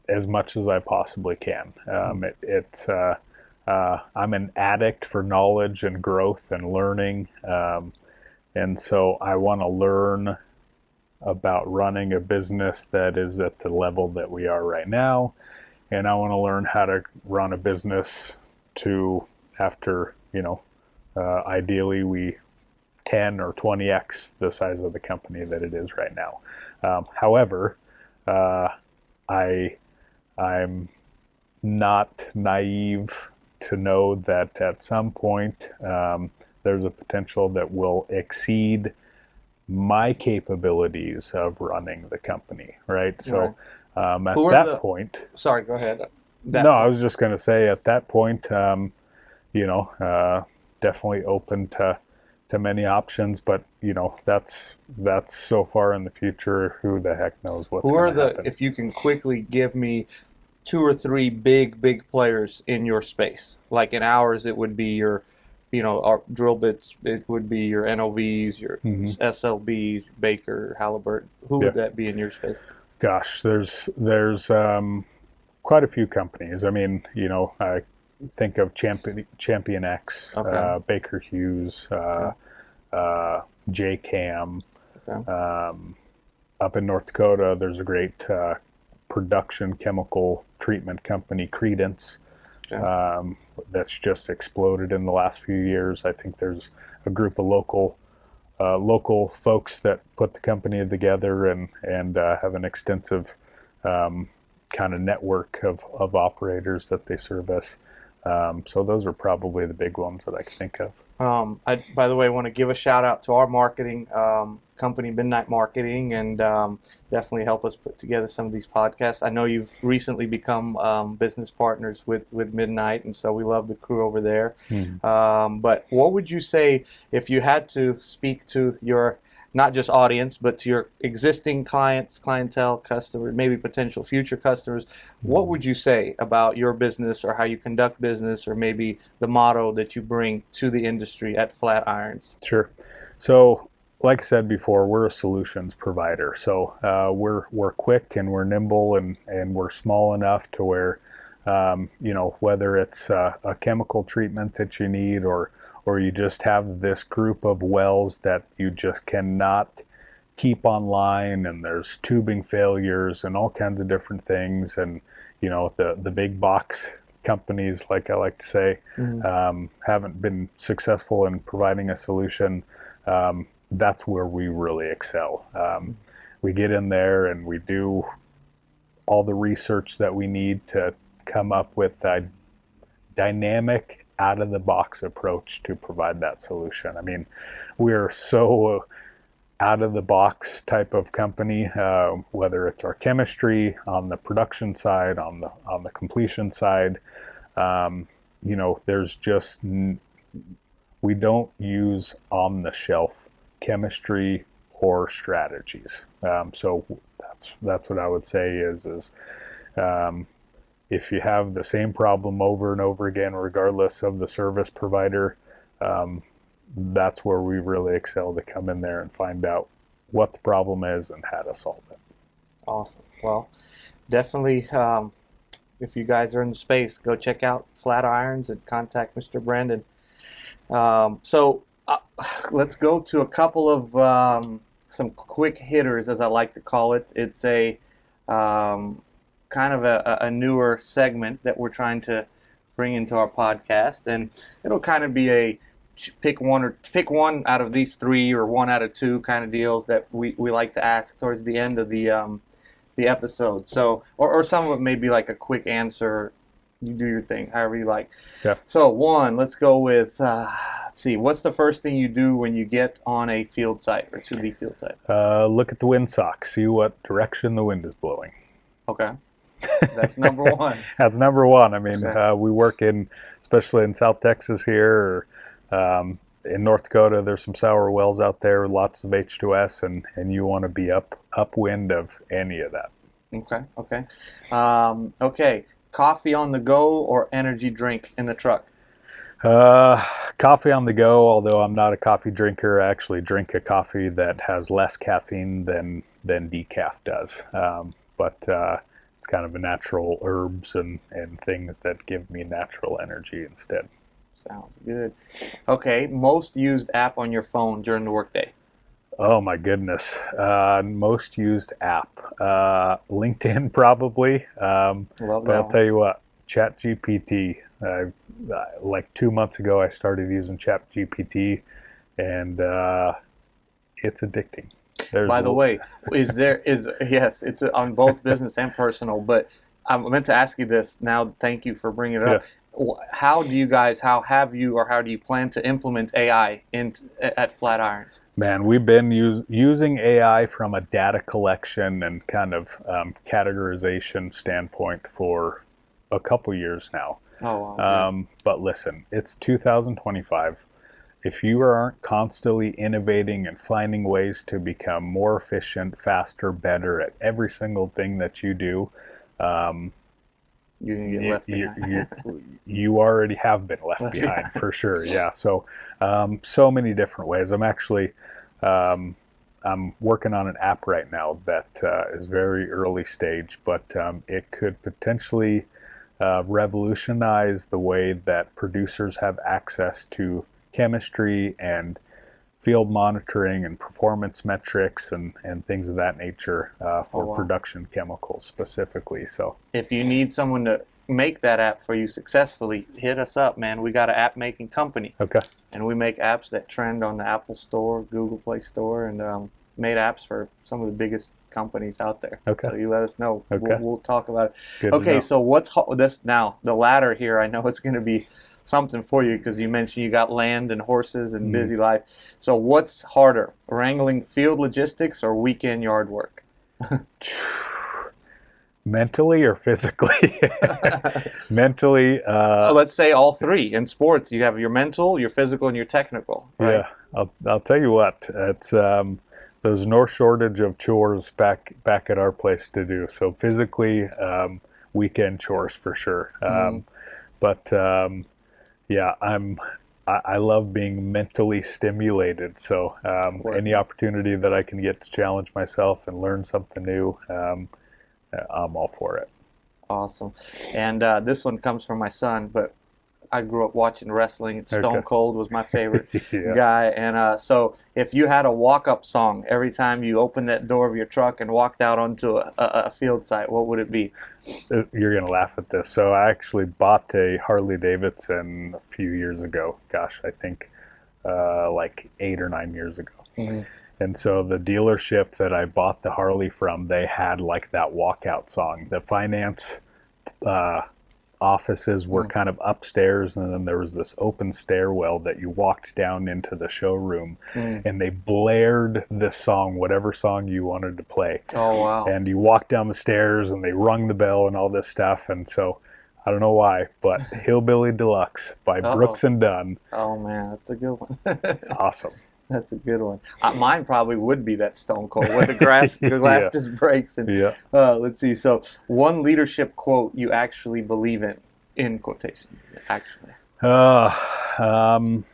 as much as I possibly can. I'm an addict for knowledge and growth and learning. And so I want to learn about running a business that is at the level that we are right now. And I want to learn how to run a business after, ideally we 10 or 20x the size of the company that it is right now. However, I'm not naive to know that at some point there's a potential that will exceed my capabilities of running the company, right? So at that point... Sorry, go ahead. I was just going to say at that point, definitely open to many options, but that's so far in the future. Who the heck knows what's going to happen? If you can quickly give me 2 or 3 big players in your space, like in ours, it would be your, our drill bits. It would be your NOVs, your SLBs, Baker, Halliburton. Who would that be in your space? Gosh, there's quite a few companies. I mean, I think of Champion X, Baker Hughes, JCAM. Up in North Dakota, there's a great production chemical treatment company, Credence, that's just exploded in the last few years. I think there's a group of local folks that put the company together and have an extensive kind of network of operators that they service. So those are probably the big ones that I can think of. I, by the way, want to give a shout out to our marketing company, Midnight Marketing, and definitely help us put together some of these podcasts. I know you've recently become business partners with Midnight, and so we love the crew over there. But what would you say if you had to speak to your not just audience, but to your existing clients, clientele, customers, maybe potential future customers, what would you say about your business or how you conduct business, or maybe the motto that you bring to the industry at Flatirons? Sure. So, like I said before, we're a solutions provider. So we're quick and we're nimble and we're small enough to where, whether it's a chemical treatment that you need or you just have this group of wells that you just cannot keep online, and there's tubing failures and all kinds of different things, and the big box companies, like I like to say, haven't been successful in providing a solution. That's where we really excel. We get in there and we do all the research that we need to come up with a dynamic, out-of-the-box approach to provide that solution. I mean, we're so out-of-the-box type of company, whether it's our chemistry on the production side, on the completion side. There's just, we don't use on-the-shelf chemistry or strategies. So that's what I would say is if you have the same problem over and over again, regardless of the service provider, that's where we really excel, to come in there and find out what the problem is and how to solve it. Awesome. Well, definitely, if you guys are in the space, go check out Flatirons and contact Mr. Brandon. So let's go to a couple of some quick hitters, as I like to call it. It's a kind of a newer segment that we're trying to bring into our podcast, and it'll kind of be a pick one out of these 3 or 1 out of 2 kind of deals that we like to ask towards the end of the episode. So or some of it may be like a quick answer. You do your thing, however you like. Yeah. So let's go with let's see. What's the first thing you do when you get on a field site or to the field site? Look at the windsock. See what direction the wind is blowing. Okay. That's number one. That's number one. I mean, we work especially in South Texas here, or in North Dakota, there's some sour wells out there, lots of H2S, and you want to be upwind of any of that. Okay. Okay. Coffee on the go or energy drink in the truck? Coffee on the go, although I'm not a coffee drinker. I actually drink a coffee that has less caffeine than decaf does. But it's kind of a natural herbs and things that give me natural energy instead. Sounds good. Okay, most used app on your phone during the workday? Oh my goodness. Most used app. LinkedIn probably. But I'll tell you what, ChatGPT. Like 2 months ago, I started using ChatGPT, and it's addicting. By the way, yes, it's on both business and personal, but I meant to ask you this now. Thank you for bringing it Yeah. up. How do you guys, how have you, or how do you plan to implement AI at Flatirons? Man, we've been using AI from a data collection and kind of categorization standpoint for a couple years now. Oh, wow. But listen, it's 2025. If you aren't constantly innovating and finding ways to become more efficient, faster, better at every single thing that you do, You're going to get left behind. you already have been left behind for sure. Yeah. So, so many different ways. I'm working on an app right now that is very early stage, but it could potentially revolutionize the way that producers have access to chemistry and field monitoring and performance metrics and things of that nature for wow. production chemicals specifically. So If you need someone to make that app for you successfully, hit us up, man. We got an app making company. okay, And we make apps that trend on the Apple Store, Google Play Store, and made apps for some of the biggest companies out there. Okay. So you let us know. Okay. We'll talk about it. good to Okay, know. so what's this now? The ladder here, I know it's going to be something for you because you mentioned you got land and horses and busy life. So what's harder, wrangling field logistics or weekend yard work? Mentally or physically? Mentally. Let's say all three. In sports, you have your mental, your physical, and your technical. Right? Yeah, I'll tell you what. It's there's no shortage of chores back at our place to do. So physically, weekend chores for sure. But yeah, I love being mentally stimulated. So any opportunity that I can get to challenge myself and learn something new, I'm all for it. Awesome. And this one comes from my son, but I grew up watching wrestling. Stone Okay. Cold was my favorite Yeah. guy. And so if you had a walk-up song every time you opened that door of your truck and walked out onto a field site, what would it be? You're going to laugh at this. So I actually bought a Harley Davidson a few years ago. Gosh, I think like 8 or 9 years ago. Mm-hmm. And so the dealership that I bought the Harley from, they had like that walkout song. The finance offices were kind of upstairs, and then there was this open stairwell that you walked down into the showroom, and they blared this song, whatever song you wanted to play. Oh, wow. And you walked down the stairs, and they rung the bell and all this stuff. And so I don't know why, but Hillbilly Deluxe by Brooks and Dunn. Oh, man, that's a good one. Awesome. That's a good one. Mine probably would be that Stone Cold where the glass Yeah. just breaks. And Yeah. let's see. So one leadership quote you actually believe in quotations, actually. I'm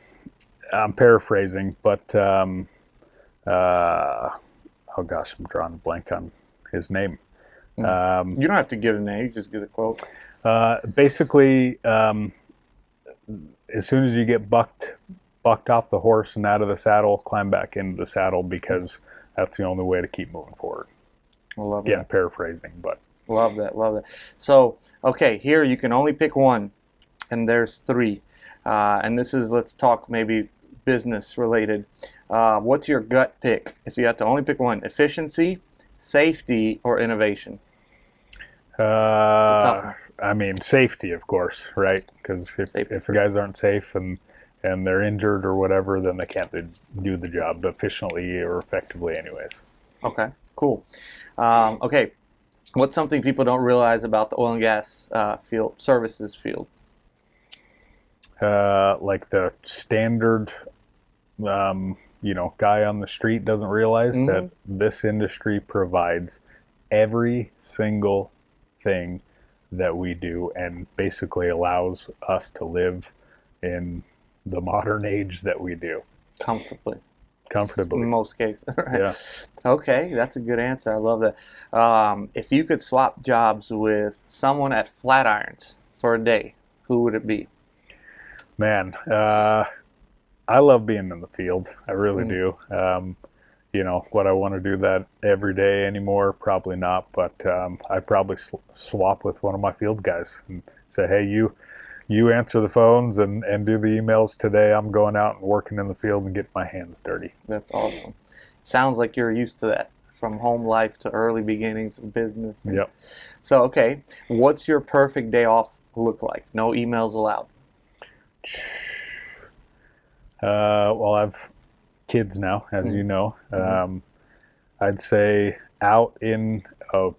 paraphrasing, but oh gosh, I'm drawing a blank on his name. You don't have to give the name. You just give the quote. Basically, as soon as you get bucked off the horse and out of the saddle, climb back into the saddle, because that's the only way to keep moving forward. I love Again, that. paraphrasing, but Love that. Love that. So, okay, here you can only pick one, and there's three. And this is, let's talk maybe business related. What's your gut pick if you have to only pick one? Efficiency, safety, or innovation? tough one. I mean, safety, of course, right? Because if the guys aren't safe and they're injured or whatever, then they can't do the job efficiently or effectively anyways. Okay, cool. Okay, what's something people don't realize about the oil and gas field, services field? Like the standard, guy on the street doesn't realize that this industry provides every single thing that we do and basically allows us to live in the modern age that we do. Comfortably. In most cases. Right? Yeah. Okay, that's a good answer. I love that. If you could swap jobs with someone at Flatirons for a day, who would it be? Man, I love being in the field. I really do. Would I want to do that every day anymore? Probably not, but I'd probably swap with one of my field guys and say, hey, you answer the phones and do the emails today. I'm going out and working in the field and getting my hands dirty. That's awesome. Sounds like you're used to that from home life to early beginnings of business. Yep. So, okay, what's your perfect day off look like? No emails allowed. Well, I've kids now, as you know. I'd say out in a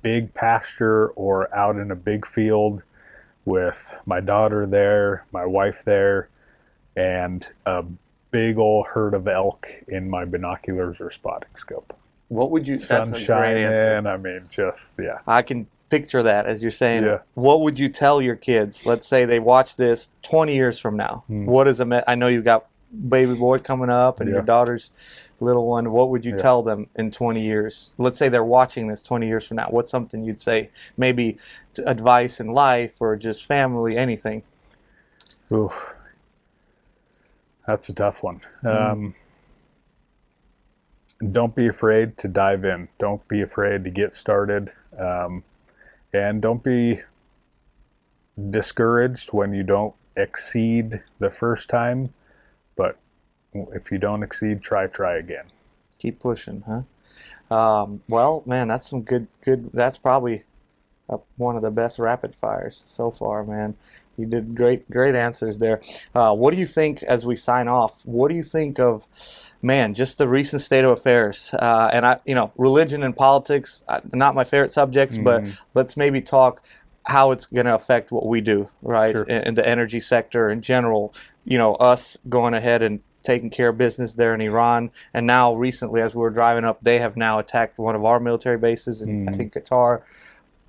big pasture or out in a big field with my daughter there, my wife there, and a big old herd of elk in my binoculars or spotting scope. What would you? Sun That's a great answer. shining. I mean, just yeah. I can picture that as you're saying. Yeah. What would you tell your kids? Let's say they watch this 20 years from now. What is I know you've got baby boy coming up and your daughter's little one. What would you tell them in 20 years? Let's say they're watching this 20 years from now. What's something you'd say? Maybe advice in life or just family, anything. Oof. That's a tough one. Don't be afraid to dive in. Don't be afraid to get started. And don't be discouraged when you don't exceed the first time. But if you don't exceed, try again. Keep pushing, huh? Well, man, that's some good. That's probably one of the best rapid fires so far, man. You did great answers there. What do you think, as we sign off, what do you think of, man, just the recent state of affairs? And religion and politics, not my favorite subjects, but let's maybe talk how it's going to affect what we do, right? Sure. In the energy sector in general, us going ahead and taking care of business there in Iran. And now recently, as we were driving up, they have now attacked one of our military bases in, I think, Qatar.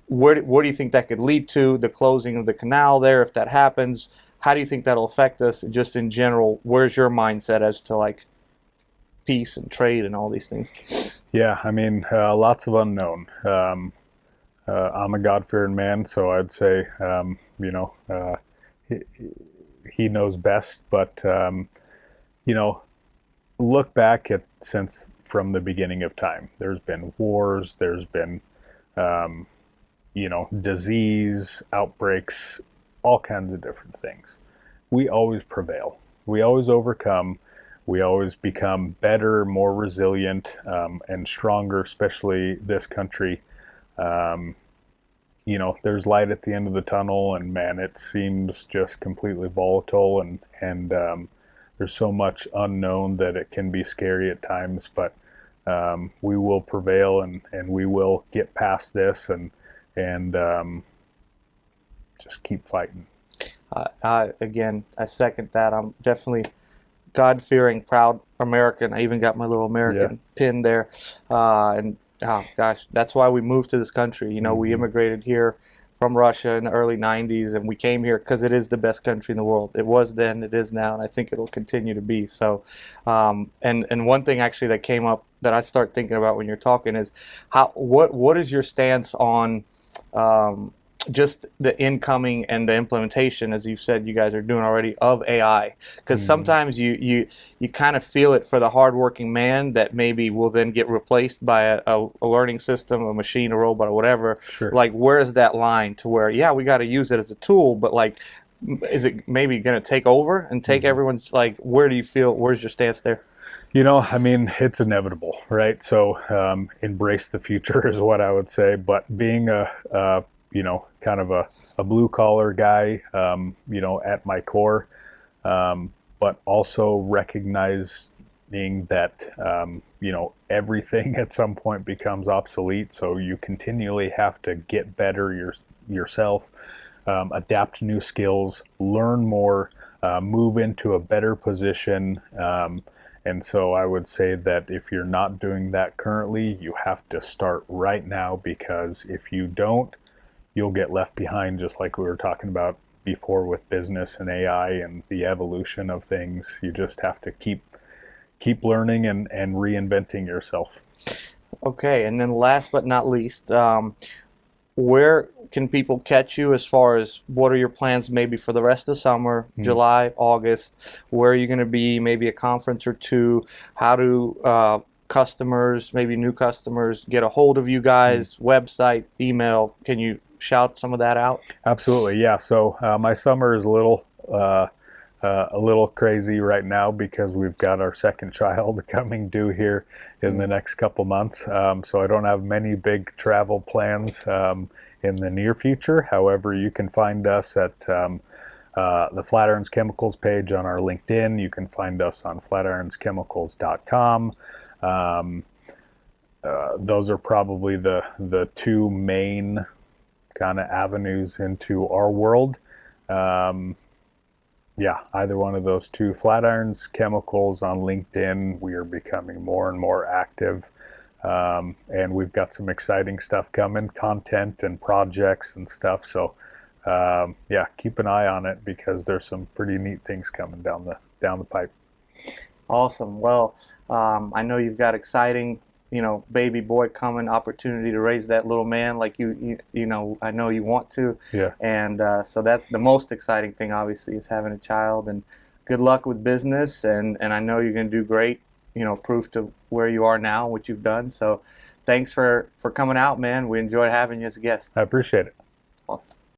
What do you think that could lead to? The closing of the canal there, if that happens, how do you think that'll affect us? Just in general, where's your mindset as to like peace and trade and all these things? Yeah, I mean, lots of unknown. I'm a God-fearing man, so I'd say, he knows best. But, look back at since from the beginning of time. There's been wars, there's been disease, outbreaks, all kinds of different things. We always prevail. We always overcome. We always become better, more resilient, and stronger, especially this country. There's light at the end of the tunnel, and man, it seems just completely volatile, and there's so much unknown that it can be scary at times, but we will prevail, and we will get past this, and just keep fighting. Again, I second that. I'm definitely God-fearing, proud American. I even got my little American pin there. And oh gosh, that's why we moved to this country. We immigrated here from Russia in the early 90s, and we came here because it is the best country in the world. It was then, it is now, and I think it'll continue to be. So, and one thing actually that came up that I start thinking about when you're talking is what is your stance on just the incoming and the implementation, as you've said you guys are doing already, of AI? Because sometimes you kind of feel it for the hardworking man that maybe will then get replaced by a learning system, a machine, a robot, or whatever. Sure. Like, where is that line to where, we got to use it as a tool, but like, is it maybe going to take over and take everyone's, like, where do you feel, where's your stance there? I mean, it's inevitable, right? So embrace the future is what I would say. But being kind of a blue collar guy, at my core, but also recognizing that, everything at some point becomes obsolete. So you continually have to get better yourself, adapt to new skills, learn more, move into a better position. And so I would say that if you're not doing that currently, you have to start right now, because if you don't, you'll get left behind, just like we were talking about before with business and AI and the evolution of things. You just have to keep learning and reinventing yourself. Okay, and then last but not least, where can people catch you as far as what are your plans maybe for the rest of the summer, July, August? Where are you going to be, maybe a conference or two? How do customers, maybe new customers, get a hold of you guys? Website, email? Can you shout some of that out? Absolutely, yeah. So my summer is a little a little crazy right now because we've got our second child coming due here in the next couple months. So I don't have many big travel plans in the near future. However, you can find us at the Flatirons Chemicals page on our LinkedIn. You can find us on flatironschemicals.com. Those are probably the two main kind of avenues into our world. Yeah, either one of those two. Flatirons Chemicals on LinkedIn, we are becoming more and more active. And we've got some exciting stuff coming, content and projects and stuff. So yeah, keep an eye on it because there's some pretty neat things coming down the pipe. Awesome. Well, I know you've got exciting, baby boy coming, opportunity to raise that little man like you know, I know you want to. Yeah. And so that's the most exciting thing, obviously, is having a child. And good luck with business. And I know you're going to do great, proof to where you are now, what you've done. So thanks for coming out, man. We enjoyed having you as a guest. I appreciate it. Awesome.